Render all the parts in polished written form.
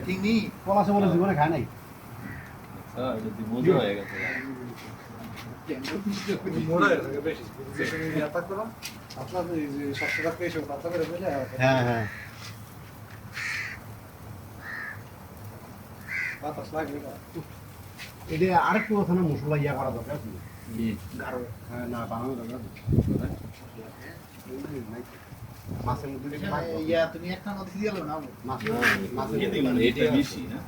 ঠিক নেই পলাশে বলে জীবনে খায় নাই মজা হয়ে গেছে হ্যাঁ হ্যাঁ এটা আরেকটু কথা না মশলা ইয়া করা দরকার ছিল হ্যাঁ না বানানো দরকার মাছের মধ্যে তুমি একটা নদী দিয়ে না এটা বেশি না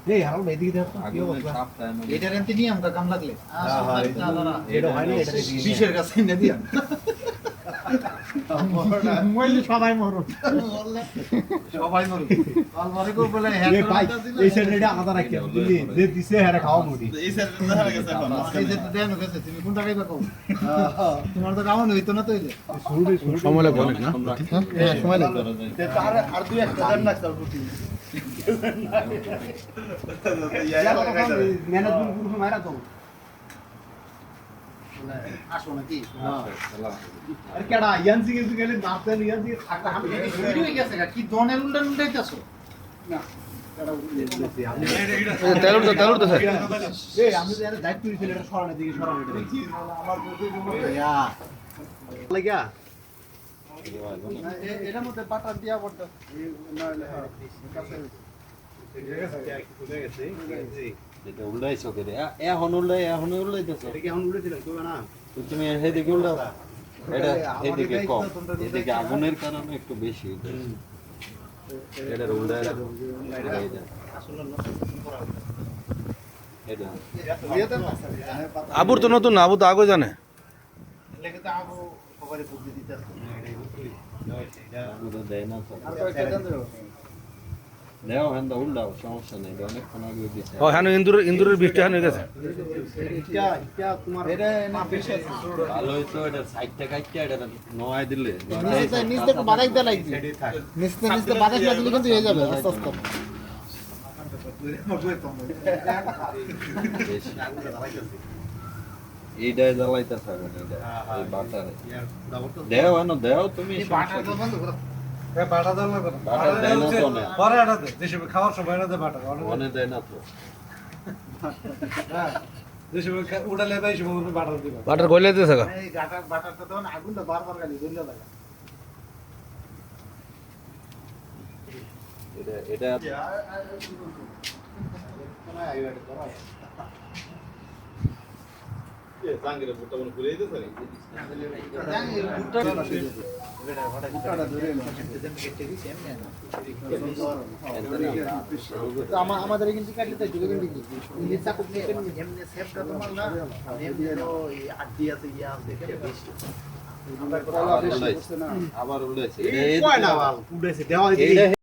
এই হারাল এদিকে দেখো কি অবস্থা এটা রেন্তে নিয়ে আমরা কাম লাগলে এটা হয় না এটা বিশের কাছে না দিয়া মোবাইলে সবাই মরুন সবাই মরু কালবারে কো বলে এই ভাই এই সাইডে আলাদা রাখি দিলি যে দিছে হারে খাওয়া মুড়ি এই স্যার দেখা গেছে এখন এই যে দেন গেছে তুমি কোনটা খাইবা কও তোমার তো কামন হইতো না তইলে সময় লাগবে না হ্যাঁ সময় লাগবে তার আর দুই একটা দেন না তার প্রতি ম্যানেজমেন্ট গ্রুপে মারা দাও আসো নাকি আর কেডা ইয়ানসি গেছে গেলে নাচতে ইয়ানসি থাকা আমি ভিডিও হয়ে গেছে কি দনের উল্টা উল্টাইতাছো না কেডা উঠেছে আমি তেল উঠতে স্যার এই আমি তো এর দায়িত্ব দিছিল এটা সরানোর দিকে সরানো এটা আমার বলতে ইয়া লাগা এটার মধ্যে বাটার দিয়া বড় এটা উল্টাইছো কে রে এখন উল্টাইতেছো এটা কি এখন উঠেছিল কইবা না তুমি এদিকে উল্টাও এটা এদিকে কম এদিকে আগুনের কারণে একটু বেশি এটা উল্টায় রাখো এটা আবুর তো নতুন না আবু তো আগে জানে লেগে তো আবু খবরে বুদ্ধি দিতেছে ওটা দেয় না তো আর কয়েকটা দেন দাও দেও হ্যান্ডা উল্টাও সমস্যা নেই এটা অনেকক্ষণ আগে দিছে ও হ্যাঁ ইন্দুরের বৃষ্টি হয়ে গেছে এটা তোমার এটা না বেশি আছে ভালো হইতো এটা সাইডটা কাটতে এটা নয় দিলে নিচে একটু বাদাই দেয়া লাগবে নিচে বাদাই না দিলে কিন্তু হয়ে যাবে আস্তে আস্তে এইটা জ্বালাইতেছে এখন এটা এই বাটারে দেও এনো দেও তুমি বাটার তো বন্ধ করো বাটা দাও না বাটার দেয় না তো না পরে এটা দে দেশে খাওয়ার সময় এটা দে বাটা মনে দেয় না তো দেশে উড়ালে ভাই সময় বাটা দিবা বাটার গলে দিতে থাকা এই বাটারটা তো আগুনটা বারবার গালি জ্বলে লাগে এটা জাঙ্গিরে বুটটা মনে ঘুরে দিতেছে আমাদের কিন্তু কাটলে তাই যুগে কিন্তু ইংলিশ চাকুক নিয়ে এমনি সেফটা তোমার না এমনি এই আড্ডি আছে ইয়া আছে বেশি আবার উল্টাইছে কয় না উড়েছে দেওয়া